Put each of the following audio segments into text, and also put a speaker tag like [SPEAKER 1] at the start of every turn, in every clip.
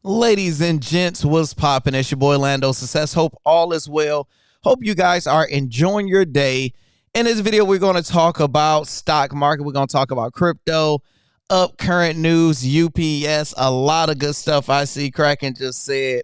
[SPEAKER 1] Ladies and gents, what's poppin'? It's your boy Lando Success. Hope all is well. Hope you guys are enjoying your day. In this video, we're going to talk about stock market. We're going to talk about crypto, up current news, UPS, a lot of good stuff. I see Kraken just said,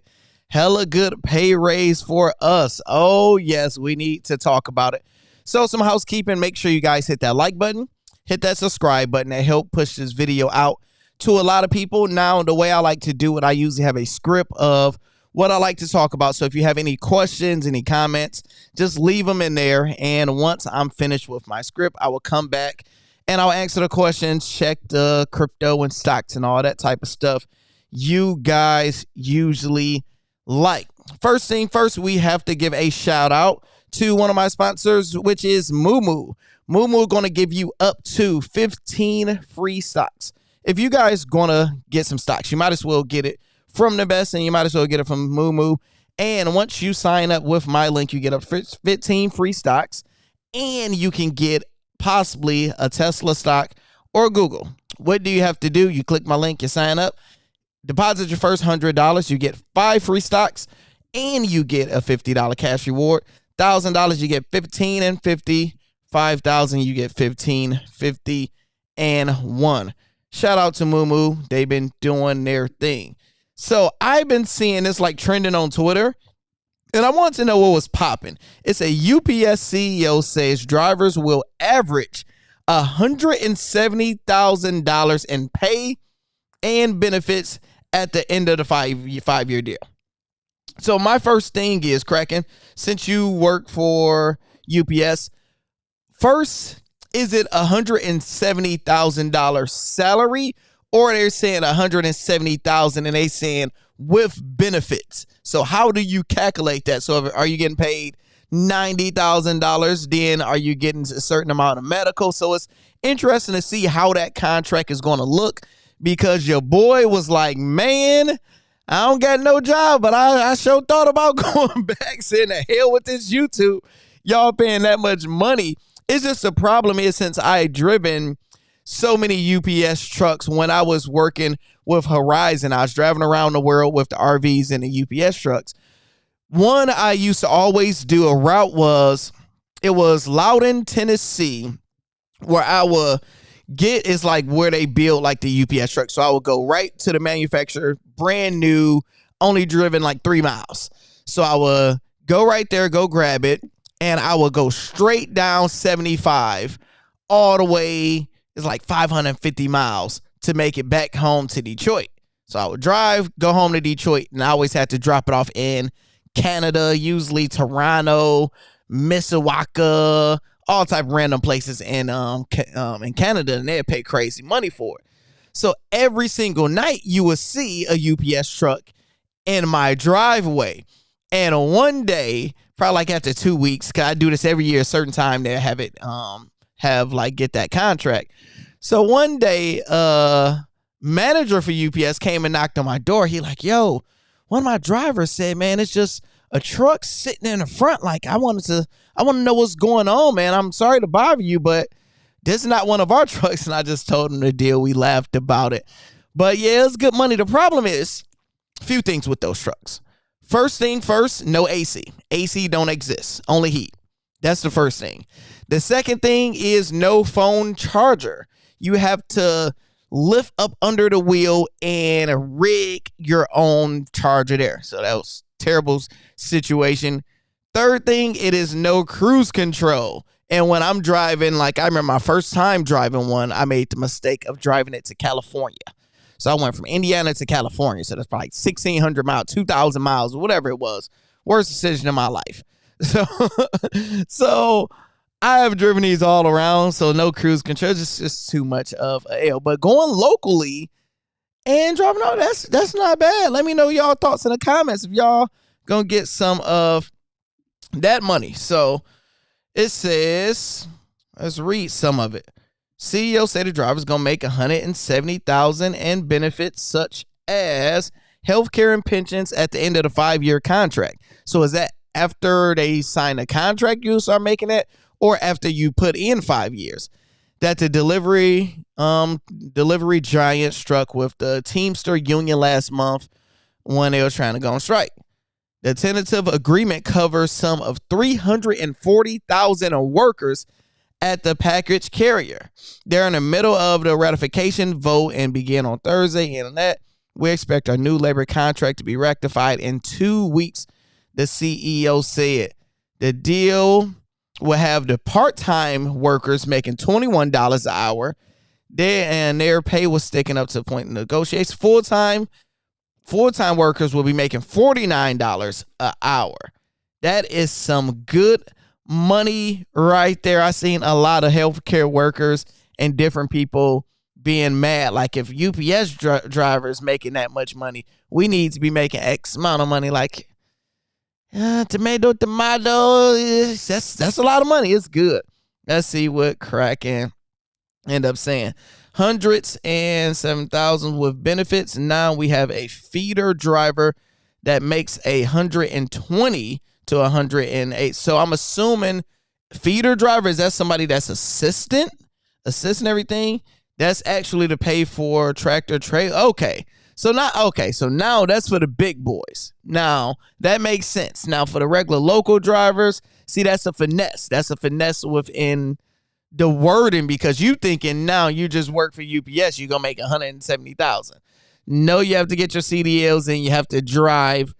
[SPEAKER 1] hella good pay raise for us. Oh, yes, we need to talk about it. So some housekeeping, make sure you guys hit that like button, hit that subscribe button to help push this video out to a lot of people. Now, the way I like to do it, I usually have a script of what I like to talk about. So if you have any questions, any comments, just leave them in there. And once I'm finished with my script, I will come back and I'll answer the questions, check the crypto and stocks and all that type of stuff you guys usually like. First thing first, we have to give a shout out to one of my sponsors, which is Moomoo. Moomoo going to give you up to 15 free stocks. If you guys going to get some stocks, you might as well get it from the best, and you might as well get it from Moomoo. And once you sign up with my link, you get up 15 free stocks, and you can get possibly a Tesla stock or Google. What do you have to do? You click my link, you sign up, deposit your first $100, you get 5 free stocks, and you get a $50 cash reward. $1,000, you get 15 and 50. 5,000, you get 15, 50, and 1. Shout out to Moomoo. They've been doing their thing. So I've been seeing this like trending on Twitter, and I want to know what was popping. It's a UPS CEO says drivers will average $170,000 in pay and benefits at the end of the five-year deal. So my first thing is, Kraken, since you work for UPS, first, is it $170,000 salary, or they're saying $170,000 and they saying with benefits? So how do you calculate that? So are you getting paid $90,000? Then are you getting a certain amount of medical? So it's interesting to see how that contract is going to look, because your boy was like, man, I don't got no job, but I sure thought about going back, saying the hell with this YouTube. Y'all paying that much money. It's just the problem is, since I had driven so many UPS trucks when I was working with Horizon, I was driving around the world with the RVs and the UPS trucks. One I used to always do a route was Loudon, Tennessee, where I would get is like where they build like the UPS truck. So I would go right to the manufacturer, brand new, only driven like 3 miles. So I would go right there, go grab it. And I will go straight down 75 all the way. It's like 550 miles to make it back home to Detroit. So I would drive, go home to Detroit, and I always had to drop it off in Canada, usually Toronto, Mississauga, all type of random places in Canada, and they'd pay crazy money for it. So every single night you would see a UPS truck in my driveway. And one day, probably like after 2 weeks, because I do this every year, a certain time they have it, get that contract. So one day, manager for UPS came and knocked on my door. He like, yo, one of my drivers said, man, it's just a truck sitting in the front. Like, I want to know what's going on, man. I'm sorry to bother you, but this is not one of our trucks. And I just told him the deal. We laughed about it. But yeah, it's good money. The problem is a few things with those trucks. First thing first, no AC. AC don't exist, only heat. That's the first thing. The second thing is no phone charger. You have to lift up under the wheel and rig your own charger there. So that was a terrible situation. Third thing, it is no cruise control. And when I'm driving, like I remember my first time driving one, I made the mistake of driving it to California. So I went from Indiana to California. So that's probably 1,600 miles, 2,000 miles, whatever it was. Worst decision in my life. So I have driven these all around. So no cruise control. It's just too much of a L. But going locally and driving out, that's not bad. Let me know y'all thoughts in the comments if y'all gonna get some of that money. So it says, let's read some of it. CEO said the driver's going to make $170,000 in benefits such as healthcare and pensions at the end of the 5-year contract. So is that after they sign a contract you start making that, or after you put in 5 years? That the delivery giant struck with the Teamster union last month when they were trying to go on strike. The tentative agreement covers some of 340,000 workers at the package carrier. They're in the middle of the ratification vote and begin on Thursday. And that we expect our new labor contract to be rectified in 2 weeks, the CEO said. The deal will have the part-time workers making $21 an hour. Their pay was sticking up to the point of negotiation. Full-time workers will be making $49 an hour. That is some good money right there. I seen a lot of healthcare workers and different people being mad. Like, if UPS drivers making that much money, we need to be making X amount of money. Like, tomato, that's a lot of money. It's good. Let's see what Kraken end up saying. 107,000 with benefits. Now we have a feeder driver that makes 120 to 108. So I'm assuming feeder driver, is that somebody that's assisting everything? That's actually to pay for tractor trailer. Okay. So now that's for the big boys. Now that makes sense. Now for the regular local drivers, see, that's a finesse. That's a finesse within the wording, because you thinking now you just work for UPS, you're going to make 170,000. No, you have to get your CDLs and you have to drive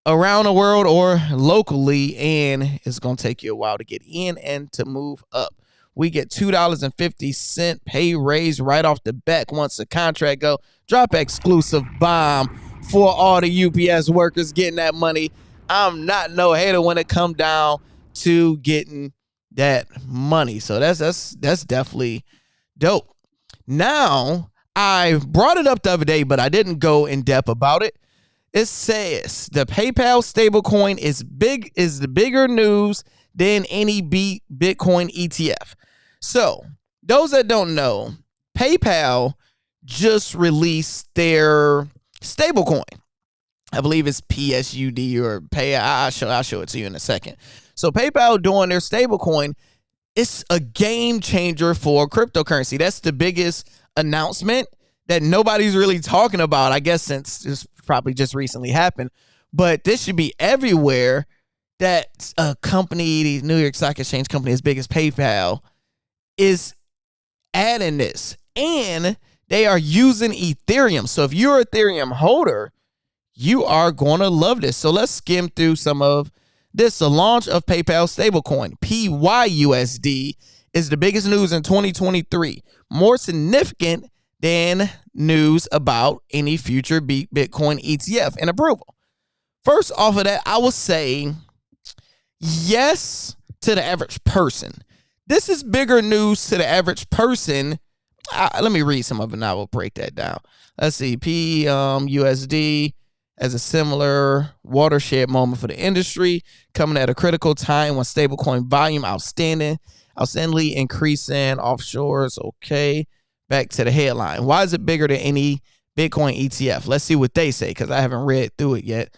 [SPEAKER 1] around the world or locally, and it's going to take you a while to get in and to move up. We get $2.50 pay raise right off the bat once the contract go. Drop exclusive bomb for all the UPS workers getting that money. I'm not no hater when it come down to getting that money. So that's definitely dope. Now, I brought it up the other day, but I didn't go in depth about it. It says the PayPal stablecoin is the bigger news than any Bitcoin ETF. So, those that don't know, PayPal just released their stablecoin. I believe it's PSUD or Pay. I'll show it to you in a second. So, PayPal doing their stablecoin, it's a game changer for cryptocurrency. That's the biggest announcement that nobody's really talking about, I guess, since this probably just recently happened. But this should be everywhere, that a company, the New York Stock Exchange company as big as PayPal, is adding this, and they are using Ethereum. So if you're an Ethereum holder, you are going to love this. So let's skim through some of this. The launch of PayPal stablecoin, PYUSD, is the biggest news in 2023, more significant than news about any future Bitcoin ETF and approval. First off of that, I will say yes to the average person. This is bigger news to the average person. Let me read some of it and I will break that down. Let's see. PUSD as a similar watershed moment for the industry, coming at a critical time when stablecoin volume outstandingly increasing offshores. Okay. Back to the headline. Why is it bigger than any Bitcoin ETF? Let's see what they say, because I haven't read through it yet.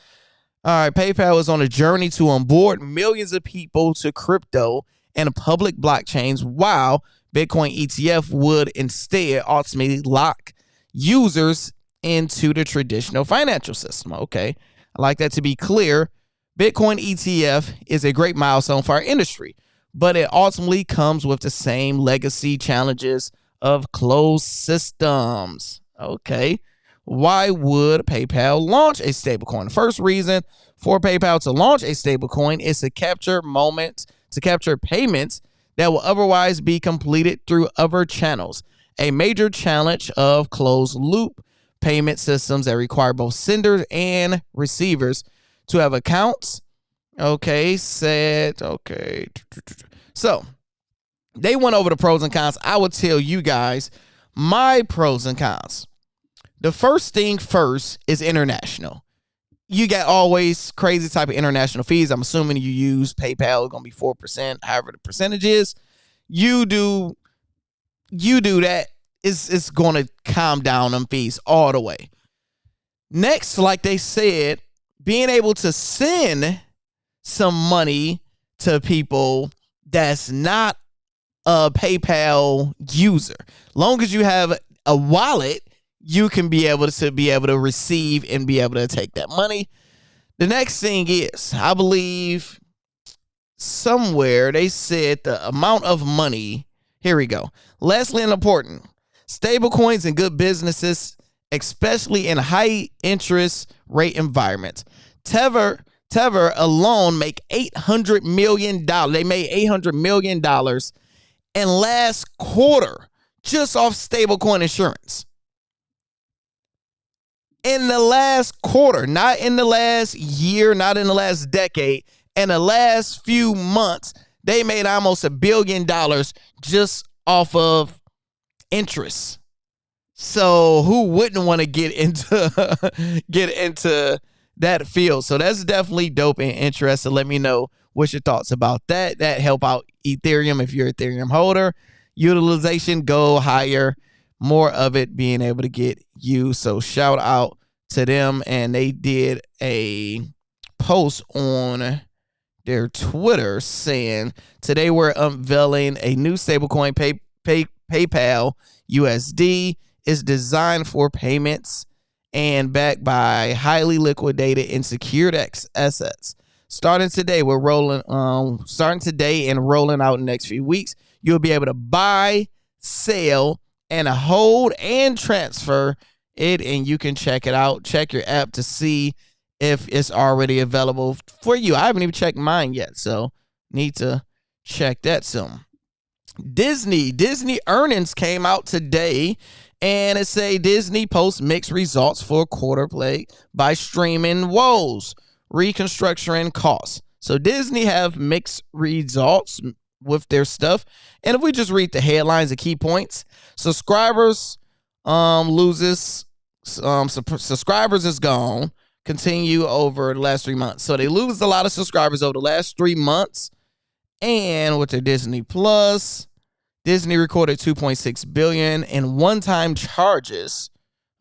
[SPEAKER 1] All right. PayPal is on a journey to onboard millions of people to crypto and public blockchains, while Bitcoin ETF would instead ultimately lock users into the traditional financial system. Okay, I like that to be clear. Bitcoin ETF is a great milestone for our industry, but it ultimately comes with the same legacy challenges of closed systems. Okay, why would PayPal launch a stablecoin? The first reason for PayPal to launch a stablecoin is to capture payments that will otherwise be completed through other channels. A major challenge of closed loop payment systems that require both senders and receivers to have accounts. Okay. So they went over the pros and cons. I will tell you guys my pros and cons. The first thing first is international. You got always crazy type of international fees. I'm assuming you use PayPal, it's going to be 4%, however the percentage is. You do that, it's going to calm down them fees all the way. Next, like they said, being able to send some money to people that's not a PayPal user. Long as you have a wallet, you can be able to receive and be able to take that money. The next thing is, I believe somewhere they said the amount of money. Here we go. Lastly and important, stable coins and good businesses, especially in high interest rate environments. Tether alone make $800 million. They made $800 million in last quarter just off stablecoin insurance. In the last quarter, not in the last year, not in the last decade, in the last few months, they made almost $1 billion just off of interest. So who wouldn't want to get into that field? So that's definitely dope and interesting. Let me know what's your thoughts about that. That help out Ethereum if you're an Ethereum holder. Utilization go higher, more of it being able to get used. So shout out to them. And they did a post on their Twitter saying today we're unveiling a new stablecoin, PayPal USD is designed for payments and backed by highly liquidated and secured assets. Starting today and rolling out in the next few weeks, you'll be able to buy, sell, and hold and transfer it, and you can check it out. Check your app to see if it's already available for you. I haven't even checked mine yet, so need to check that soon. Disney earnings came out today, and it say Disney posts mixed results for quarter play by streaming woes, reconstruction costs. So Disney have mixed results with their stuff. And if we just read the headlines, the key points, subscribers subscribers is gone, continue over the last 3 months. So they lose a lot of subscribers over the last 3 months. And with their Disney Plus, Disney recorded $2.6 billion in one-time charges.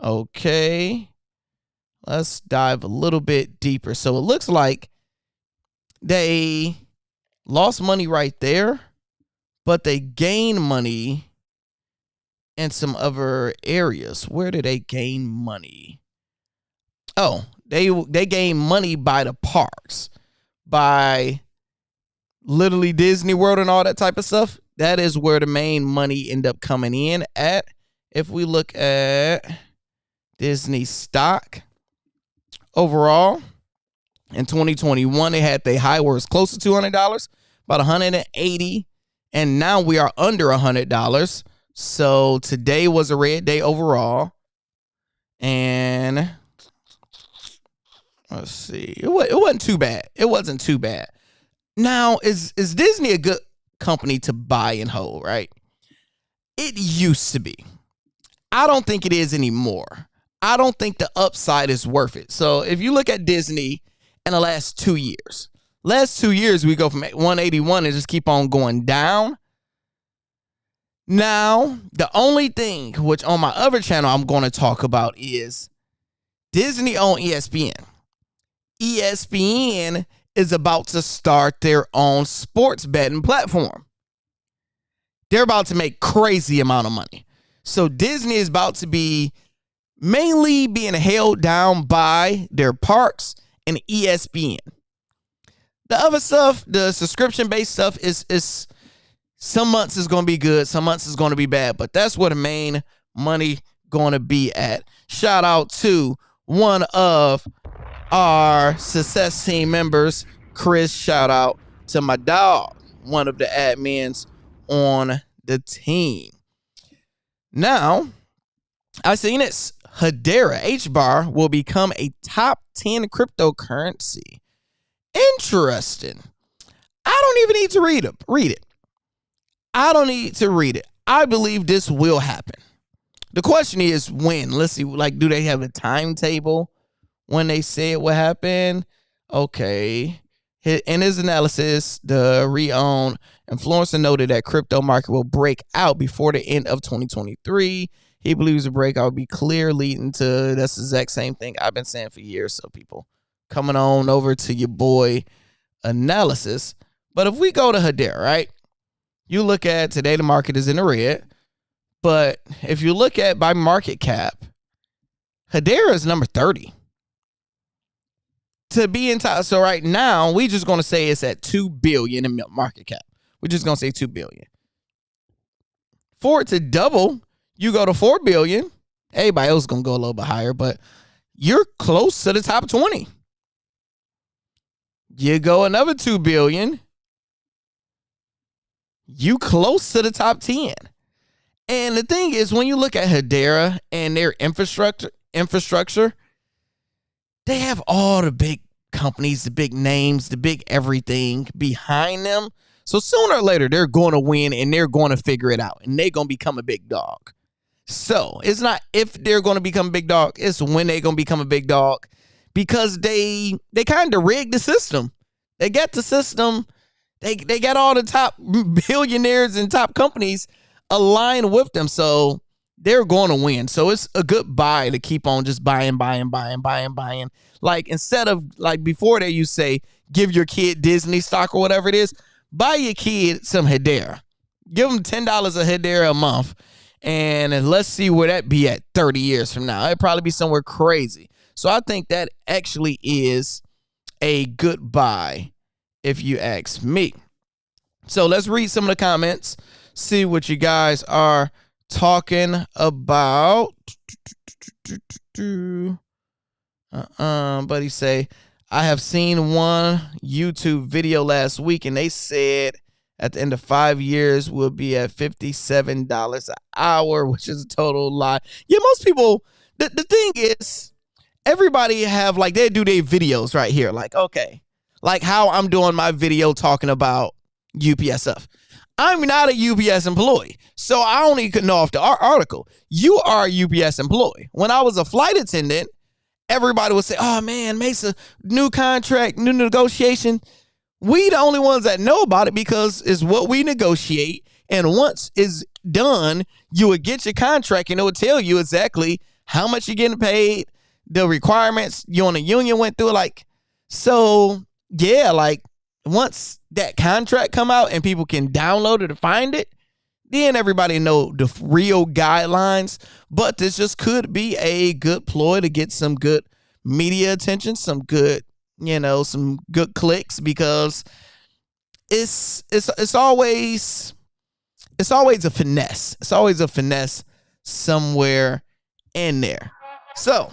[SPEAKER 1] Okay, let's dive a little bit deeper. So it looks like they lost money right there, but they gained money in some other areas. Where did they gain money? Oh, they gained money by the parks, by literally Disney World and all that type of stuff. That is where the main money end up coming in at. If we look at Disney stock overall, in 2021, they had their high where it's close to $200, about $180, and now we are under $100. So today was a red day overall, and let's see, it wasn't too bad. It wasn't too bad. Now, is Disney a good company to buy and hold, right? It used to be. I don't think it is anymore. I don't think the upside is worth it. So if you look at Disney in the last 2 years, we go from 181 and just keep on going down. Now, the only thing which on my other channel I'm going to talk about is Disney on ESPN. ESPN is about to start their own sports betting platform. They're about to make crazy amount of money. So Disney is about to be mainly being held down by their parks and ESPN. The other stuff, the subscription-based stuff, is some months is going to be good, some months is going to be bad, but that's where the main money going to be at. Shout out to one of our success team members, Chris. Shout out to my dog, one of the admins on the team. Now, I seen this. Hedera, HBAR, will become a top 10 cryptocurrency. Interesting. I don't even need to read it. I don't need to read it. I believe this will happen. The question is when. Let's see, like, do they have a timetable when they say it will happen? Okay. In his analysis, the re-owned influencer noted that crypto market will break out before the end of 2023. He believes the breakout will be clear, leading to that's the exact same thing I've been saying for years. So people coming on over to your boy analysis. But if we go to Hedera, right? You look at today, the market is in the red. But if you look at by market cap, Hedera is number 30. To be in top, so right now, we just going to say it's at 2 billion in market cap. We're just going to say 2 billion. For it to double, you go to 4 billion. Everybody else is going to go a little bit higher, but you're close to the top 20. You go another 2 billion. You close to the top 10. And the thing is, when you look at Hedera and their infrastructure, they have all the big companies, the big names, the big everything behind them. So sooner or later, they're going to win and they're going to figure it out and they're going to become a big dog. So it's not if they're going to become a big dog, it's when they're going to become a big dog, because they kind of rigged the system. They got the system. They got all the top billionaires and top companies aligned with them. So they're going to win. So it's a good buy to keep on just buying. Like, instead of, like, before they used to say, give your kid Disney stock or whatever it is, buy your kid some Hedera. Give them $10 a Hedera a month. And let's see where that be at 30 years from now. It'd probably be somewhere crazy. So I think that actually is a good buy, if you ask me. So let's read some of the comments, see what you guys are talking about. Buddy say, I have seen one YouTube video last week and they said at the end of 5 years we'll be at $57 an hour, which is a total lie. Yeah, most people, the thing is, everybody have, like, they do their videos right here. Like, okay, like how I'm doing my video talking about UPS stuff. I'm not a UPS employee, so I only could know off the article. You are a UPS employee. When I was a flight attendant, everybody would say, oh man, Mesa, new contract, new negotiation. We the only ones that know about it because it's what we negotiate. And once it's done, you would get your contract and it would tell you exactly how much you're getting paid, the requirements you on the union went through. Like, so yeah, like once that contract come out and people can download it and find it, then everybody know the real guidelines. But this just could be a good ploy to get some good media attention, some good, some good clicks, because it's always a finesse. It's always a finesse somewhere in there. So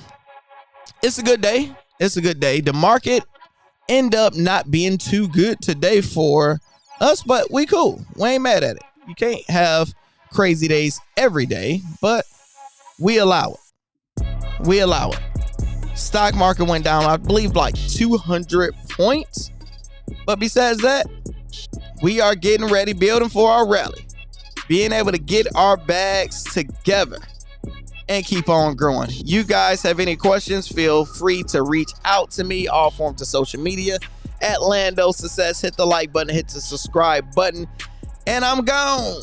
[SPEAKER 1] it's a good day. It's a good day. The market end up not being too good today for us, but we cool. We ain't mad at it. You can't have crazy days every day, but we allow it. We allow it. Stock market went down, I believe, like 200 points. But besides that, we are getting ready, building for our rally, being able to get our bags together and keep on growing. You guys have any questions, feel free to reach out to me, all forms of social media at Lando Success. Hit the like button, hit the subscribe button, and I'm gone.